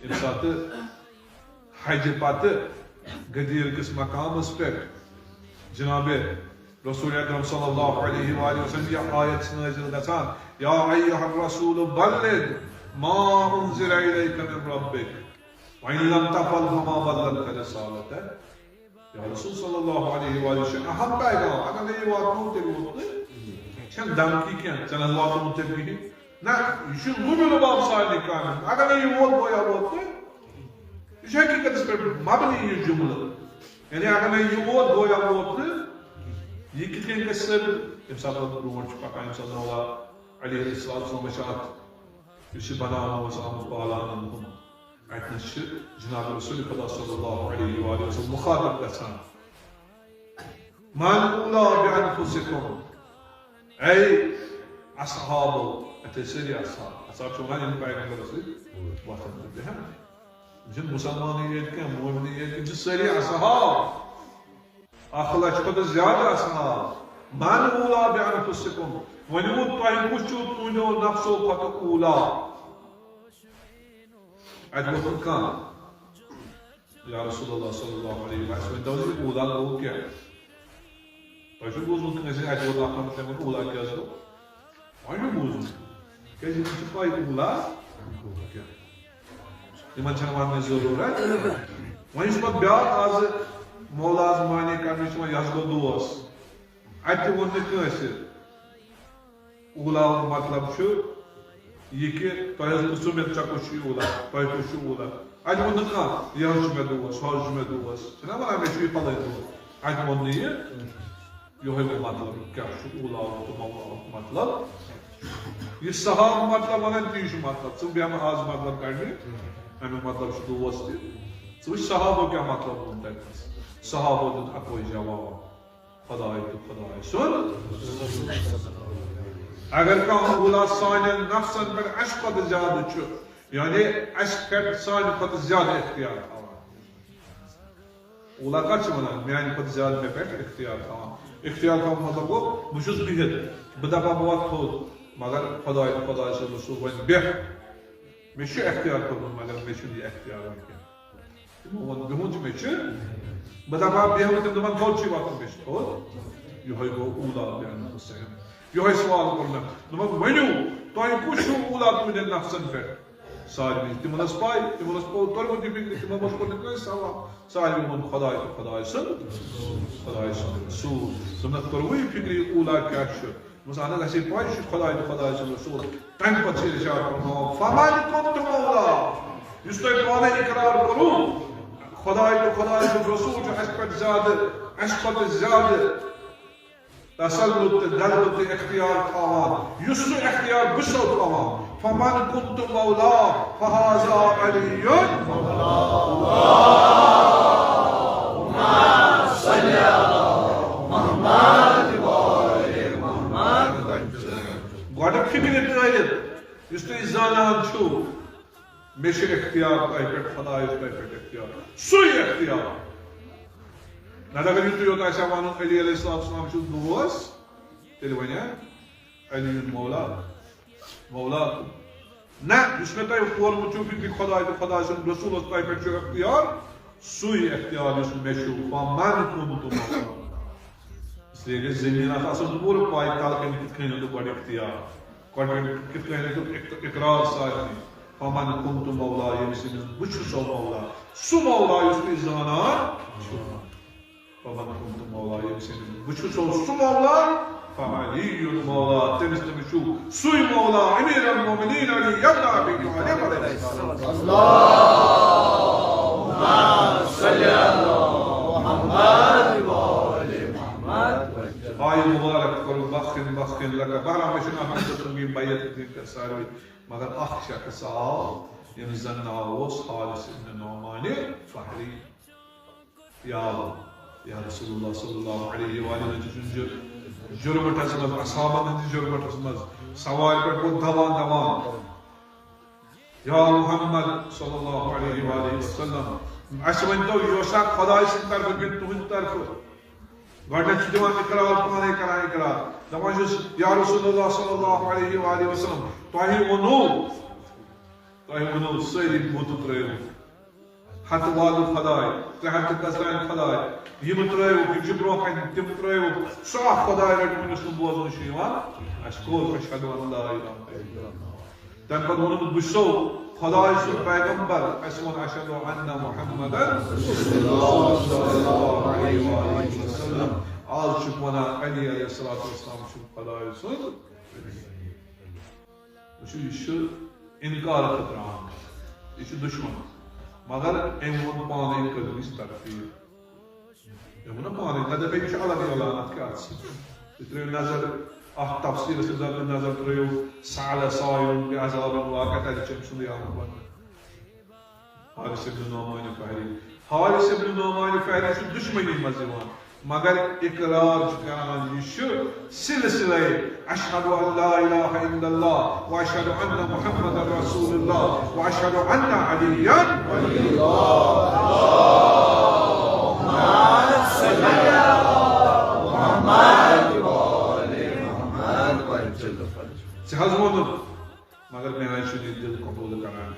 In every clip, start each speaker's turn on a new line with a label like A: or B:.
A: امسات حج پتہ غدیر کس مقامس پہ جناب رسول اکرم صلی اللہ علیہ وآلہ وسلم یہ آیت نازل گژھان یا ایھا الرسول بلغ ما انزل الیک من ربک وان لم تفعل فما بلغت رسالته یا رسول صلی اللہ علیہ وآلہ وسلم اہم پیغام اگر نہیں واتنو تیل ووت چھن دھمکی کینٛہہ ژےٚ نہٕ واتنومُت تیٚلہِ کِہیٖنۍ نہ یہِ چھُ لُبہِ لُباب سارنٕے کامٮ۪ن اگر نہٕ یہِ ووت گویا ووت تہٕ یہ حقیقت پہ مبنی یہ جملہ یعنی اگر میں یہ ووت گویا ووت تہٕ یہ کِتھ کٔنۍ گژھِ ثٲبت ییٚمہِ ساتہٕ برونٛٹھ چھُ پکان ییٚمہِ ساتہٕ مولا علیہ السلام چھِ اتھ یُس یہِ بناونہٕ اوس آمُت پالانن ہُنٛد اتنس چھِ جناب رسول خدا صلی اللہ علیہ وآلہ وسلم مخاطب گژھان من اولا بانفسکم اے اصحابو اتھے سٲری اصحاب چھُ ونان یِم پیغمبرس سۭتۍ وۄتھان تہٕ بیٚہوان جن مسلمان یہ کہ مومن یہ کہ ساری اصحاب 1,00,000 کھۄتہٕ زیادٕ اصحاب من اولا بانفسکم ونمو تۄہہِ کُس چھُو تُہنٛدیو نفسو کھۄتہٕ اولا اتہِ ووٚتھُن کانٛہہ یا رسول اللہ صلی اللہ علیہ وسلم ؤنۍتو زِ اولا گوٚو کیٛاہ تۄہہِ چھُو بوٗزمُت کٲنٛسہِ اتہِ ووت اکھ نفر تٔمۍ ووٚن اولا کیٛاہ حظ گوٚو وۄنۍ چھُ بوٗزمُت کیٛازِ یِمن چھِ پاے اولا کیٛاہ یمن چھنہٕ وننٕچ ضروٗرت وۄنۍ یُس پتہٕ بیٛاکھ آز مولاز معنی کرنٕچ وۄنۍ یہِ حظ گوٚو دوس اتہِ تہِ ووٚن نہٕ کٲنٛسہِ اولاہُک مطلب چھُ یہ کہ تۄہہِ حظ پرٛژھوٗ مےٚ ژےٚ کُس چھُے اولا تۄہہِ کُس چھُ اولا اتہِ ووٚن نہٕ کانٛہہ یہِ حظ چھُ مےٚ دوس ہُہ حظ چھُ مےٚ دوس چھِنا ونان مےٚ چھُ یہِ پلٲنۍ دوس اتہِ ووٚن نہٕ یہِ یِہوٚے گوٚو مطلب کیٛاہ چھُ اولاہُک تہٕ مولاہُک مطلب یہ صحاب مطلب ونان تی چھُ مطلب ژٕ بیٚہمہٕ آز مطلب کڑنہِ امیُک مطلب چھُ دوس تہِ ژٕ وٕچھ صحابو کیٛاہ مطلب ووٚن تتہِ صحابو دیُت اکوے جواب خداے تہٕ خداے سُنٛد اگر کانٛہہ اولا سانٮ۪ن نفسن پٮ۪ٹھ اسہِ کھۄتہٕ زیادٕ چھُ یعنی اسہِ پٮ۪ٹھ سانہِ کھۄتہٕ زیادٕ اختیار تھاوان اولا کتھ چھِ ونان میانہِ کھۄتہٕ زیادٕ مےٚ پٮ۪ٹھ اختیار تھاوان اختیار تھاوُن مطلب گوٚو بہٕ چھُس بِہِتھ بہٕ دپہٕ بہٕ وۄتھٕ تھوٚد مگر خداے تہٕ خداے سُنٛد رسوٗل وۄنۍ بیٚہہ مےٚ چھُ اختیار کوٚرمُت مگر مےٚ چھُنہٕ یہِ اختیار وۄنۍ کینٛہہ تِمو ووٚن بِہُن چھُ مےٚ چھُ بہٕ دپہٕ ہا بیٚہمہٕ تِم دپان تھوٚد چھُے وۄتھُن مےٚ چھُ تھوٚد یِہوٚے گوٚو اولا بانفسکم یِہوٚے سوال کوٚر مےٚ دوٚپمکھ ؤنِو تۄہہِ کُس چھُو اولا تُہنٛدٮ۪ن نفسن پٮ۪ٹھ سارنٕے تِمن ٲس پاے تِمن اوس توٚرمُت یہِ فِکرِ تِمو منٛز کوٚر نہٕ کٲنٛسہِ سوال سارنٕے ووٚن خداے تہٕ خداے سُنٛد رسوٗل دوٚپنکھ توٚروٕ یہِ فِکرِ اولا کیٛاہ چھُ دوٚپمَس اہن حظ اَسے پاے چھُ خداے تہٕ خداے سُنٛد رسوٗل تمہِ پتہٕ چھِ اِرشاد فرماوان فمن كنتُ مولا یُس تۄہہِ پانے اقرار کوٚروٕ خداے تہٕ خداے سُنٛد رسوٗل چھُ اسہِ پٮ۪ٹھ زیادٕ اسہِ کھۄتہٕ زیادٕ تسلط تہٕ غلبہٕ تہٕ اختیار تھاوان یُس سُہ اختیار بہٕ چھُسو تھاوان فمن كنتُ مولا فهذا علی گۄڈٕ فِکرِ ترٲیِتھ یُس تُہۍ زانان چھُو مےٚ چھُ اختیار تۄہہِ پٮ۪ٹھ خدایَس تۄہہِ پٮ۪ٹھ اختیار سُے اختیار نتہٕ اگر یُتُے یوت آسہِ ہا ونُن علی علیہ السلام چھُ دوس تیٚلہِ وَنہِ علی مولا مولا نہ یُس مےٚ تۄہہِ کوٚرمُت چھُو فِکرِ خداے تہٕ خداے سُنٛد رسوٗلس تۄہہِ پٮ۪ٹھ چھُ اختیار سُے اختیار یُس مےٚ چھُ فمن كنتُ مولا اسلیے گژھِ زٔمیٖنس آسُن پوٗرٕ پاے تلہٕ کَنہِ کِتھ کٔنۍ ہیوٚتُکھ گۄڈٕ اختیار گۄڈٕ کِتھ کٔنۍ ہیوٚتُکھ اقرار سارنٕے فمن كنتُ مولا ییٚمہِ سٕنٛدِس بہٕ چھُسو مولا سُہ مولا یُس تُہۍ زانان چھُو فمن كنتُ مولا ییٚمہِ سٕنٛدِس بہٕ چھُسو سُہ مولا فعلی مولا تٔمِس تٔمِس چھُ سُے مولا امیر المومنین علی ابن ابی طالب علیہ السلام اللہُمَّ صلی علی محمد وآلِ محمد آیہِ مُبارک کرو بخن بخن لگا بہرحال مےٚ چھُنہٕ حمدٕ تُہنٛدی بیت دِتھ ساروٕے مگر اکھ شخص آو ییٚمِس زن ناو اوس حارث ابن نعمان فہری یا رسول اللہ صلی اللہ علیہ وآلہ وسلم جرمٹس مز اصحابن ہندس جرمٹس مز سوارِ پٮ۪ٹھ گوٚو دوان دوان یا محمد صلی اللہ علیہ وآلہ وسلم اسہِ ؤنۍتو یہِ اوسا خداے سٕنٛدِ طرفہٕ کِنہٕ تُہنٛدِ طرفہٕ گۄڈٕنیتھ چھِ دِوان اقرار پانے کران اقرار دپان چھُس یا رسول اللہ صلی اللہ علیہ وآلہ وسلم تۄہہِ ووٚنوٕ تۄہہِ ووٚنوٕ سٲری بُتہٕ ترٛٲیِو ہتہٕ والُن خۄداے 3 ہتھ کسران خۄداے یِم ترٛٲیِو یِم چھِ برٛونٛہہ کَنہِ تِم ترٛٲیِو سُہ اکھ خۄداے رٔٹِو یُس نہٕ بوزنہٕ چھُ یِوان اَسہِ کوٚر اَشہدُ ان لا اِلہَ اِلَّا اللہ تَمہِ پَتہٕ ووٚنُن بہٕ چھُسو خۄداے سُنٛد پیغمبر اَسہِ ووٚن اَشہدُ اَنَّ مُحَمَّدًا رسول اللہ صلی اللہ علیہ وسلم آز چھُکھ وَنان علی علیہ الصلوۃ والسلام چھُ خۄداے سُنٛد وٕچھِو یہِ چھُ اِنکار خٲطرٕ آمُت یہِ چھُ دُشمن مگر أمۍ ووٚن پانے کٔرِو أسۍ ترقی أمۍ ووٚن نا پانے نہ دَپے یہِ چھُ الگ اعلان اَتھ کیٛاہ تُہۍ ترٛٲیِو نظر اَتھ تفصیٖلَس منٛز اگر نظر ترٛٲیِو سعل صائل بعذاب واقع تَتہِ چھُ أمۍ سُنٛدُے آمُت وَننہٕ حارث ابن نعمان فہری حارث ابن نعمان فہری چھُ دُشمنی منٛز یِوان مگر اقرار چھُ کران یہِ چھُ سلسلے اشہدُ ان لا الہ الا اللہ واشہدُ ان محمد رسول اللہ واشہدُ ان علیٰ ولی ژےٚ حظ ووٚنُتھ مگر مےٚ حظ چھُنہٕ یہِ دِل قبوٗل کران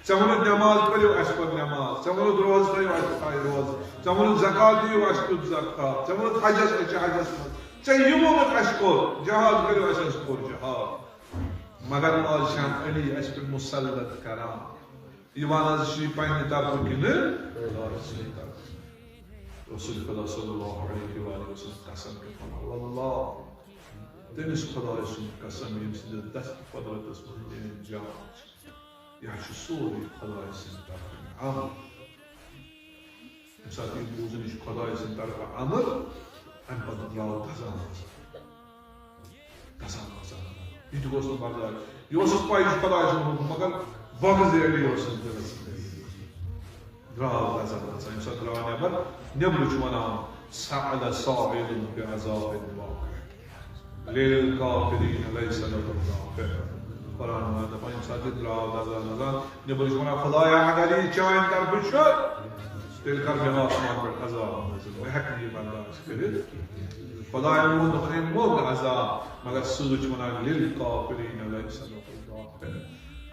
A: ژےٚ ووٚنُتھ نٮ۪ماز پٔرِو اَسہِ پٔر نٮ۪ماز ژےٚ ووٚنُتھ روزٕ تھٲیِو اَسہِ تھایہِ روزٕ ژےٚ ووٚنُتھ زکات دِیِو اَسہِ دیُت زکات ژےٚ ووٚنُتھ حجس أسۍ چھِ حجس منٛز ژےٚ یہِ ووٚنُتھ اَسہِ کوٚر جہاد کٔرِو اَسہِ حظ کوٚر جہاد مگر آز چھَنہٕ علی اَسہِ پٮ۪ٹھ مُسلط کران یِوان حظ چھِ یہِ پنٛنہِ طرفہٕ کِنہٕ رسول خدا صلی اللہ علیہ وسلم قسم واللہ تٔمِس خۄداے سُنٛد قسم ییٚمہِ سٕنٛدِس دست قۄدرتس منٛز میٲنۍ جان چھِ یہِ حظ چھُ سورُے خۄداے سٕنٛدِ طرفہٕ آمُت ییٚمہِ ساتہٕ یہِ بوٗزُن یہِ چھُ خۄداے سٕنٛدِ طرفہٕ آمُت اَمہِ پتہٕ درٛاو دزان یہِ تہِ گوٚژھ نہٕ برداش یہِ اوسُس پاے یہِ چھُ خۄداے سُنٛد حُکم مگر بغض علی اوسُس دِلس درٛاو دزان ییٚمہِ ساتہٕ درٛاو نٮ۪بر نٮ۪برٕ چھُ ونان سأل صائل بعذاب واقع للكافرين ليس له دافع قرآن وَنان دَپان ییٚمہِ ساتہٕ یہِ درٛاو دزان نٮ۪برٕ چھُ ونان خۄدایا اگر یہِ چانہِ طرفہٕ چھُ تیٚلہِ کر مےٚ آسمان پٮ۪ٹھ عذاب نٲزِل بہٕ ہٮ۪کہٕ نہٕ یہِ برداشت کٔرِتھ خۄداین ووٚن دوٚپُن أمۍ موٚگ عذاب مگر سۭتۍ چھُ ونان للكافرين ليس له دافع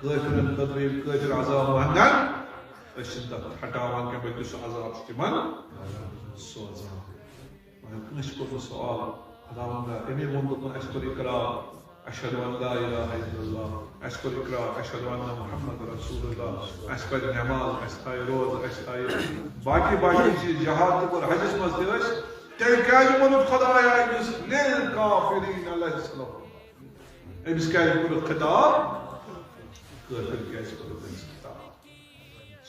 A: کٲفرن خٲطرٕ ییٚلہِ کٲفر عذاب منٛگن أسۍ چھِنہٕ تتھ ہٹاوان کینٛہہ بلکہِ سُہ عذاب چھُ تِمن سوزان مگر کٲنٛسہِ کوٚر نہٕ سوال خۄداونٛد أمی ووٚن دوٚپُن اَسہِ کوٚر اقرار اشہدُ ان لا الہ الا اللہ اَسہِ کوٚر اقرار اشہدُ ان محمد رسول اللہ اَسہِ پرِ نٮ۪ماز اَسہِ تھایہِ روزٕ اَسہِ تھایہِ باقٕے باقٕے چیٖز جہاد تہِ کوٚر حجس منٛز تہِ ٲسۍ تیٚلہِ کیٛازِ ووٚنُتھ خۄدایا أمِس للکافرین لیس لہ أمِس کیٛازِ کوٚرُکھ خطاب کٲفر کیٛازِ کوٚرُکھ أمِس خطاب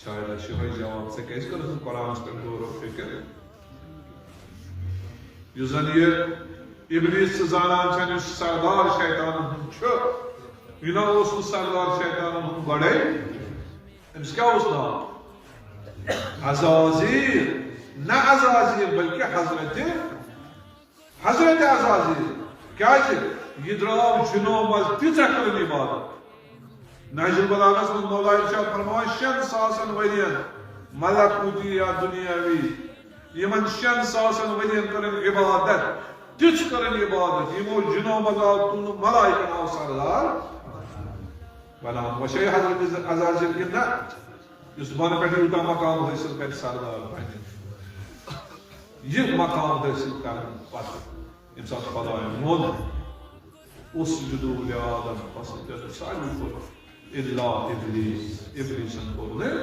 A: شاید آسہِ یِہوے جواب ژےٚ کیٛازِ کوٚرُتھ نہٕ قرآنس پٮ۪ٹھ غور و فِکر یُس زن یہِ ابلیٖس ژٕ زانان چھَنہٕ یُس سردار شیطانن ہُنٛد چھُ یہِ نہ اوس نہٕ سردار شیطانن ہُنٛد گۄڈے أمِس کیٛاہ اوس ناو عزازیل نہ عزازیل بلکہِ حضرت عزازیل کیٛازِ یہِ درٛاو جُنو منٛز تیٖژاہ کٔرٕن عبادت نہج البلاغس منٛز مولا ارشاد فرماوان 6,000 ؤرین ملکوٗتی یا دُنیاوی یِمن 6,000 ؤرین کٔرٕن عبادت تِژھ کٔرٕن عبادت یِمو جُنو منٛز آو تُلنہٕ ملائکن آو سردار بناونہٕ وۄنۍ چھا یہِ حضرت عزازیل کِنہٕ نہ یُس بۄنہٕ پٮ۪ٹھ یوٗتاہ مقام حٲصِل کرِ سردار بنہِ یہِ مقام حٲصِل کرنہٕ پتہٕ ییٚمہِ ساتہٕ خۄداین ووٚن اسجدوا لآدم فسجد سارِوٕے کوٚر الا ابلیٖس ابلیٖسن کوٚر نہٕ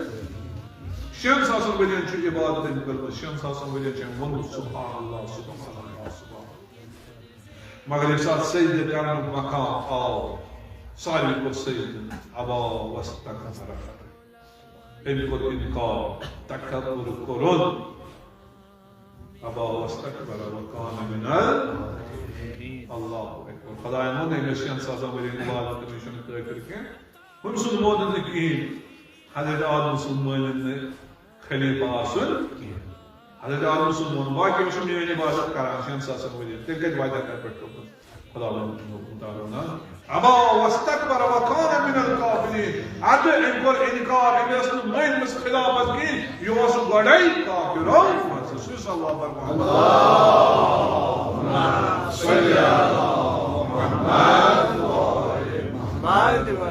A: 6,000 ؤرین چھُ عبادت أمۍ کٔرمٕژ 6,000 ؤرین چھُ أمۍ ووٚنمُت سبحان اللہ سبحان اللہ سبحان مگر ییٚمہِ ساتہٕ سجدٕ کرنُک مقام آو سارِوٕے کوٚر سجدٕ ابا واستکبر أمۍ کوٚر اِنکار تکبر کوٚرُن ابا واستکبر وکان من اللہ اکبر خۄداین ووٚن أمۍ ٲسۍ 6,000 ؤرین عبادت کٔرمٕژ یہِ چھُنہٕ کٲفر کینٛہہ ہُمہِ سُنٛد مونُن نہٕ کِہیٖنۍ حضرت آدم سُنٛد مٲنِن نہٕ خلیفہ آسُن کینٛہہ حضرت آدم سُنٛد ووٚن باقٕے چھِ میٲنۍ عبادت کران 6,000 ؤرین تیٚلہِ کتہِ واتہِ تتہِ پٮ۪ٹھ دوٚپُن خۄدا تعالیٰ ابا واستکبر وکان من الکافرین اَدٕ أمۍ کوٚر اِنکار أمۍ ٲس نہٕ مٲنۍمٕژ خلافت کِہیٖنۍ یہِ اوس گۄڈے کافرو منٛز سُے صلی اللہ علیہ وسلم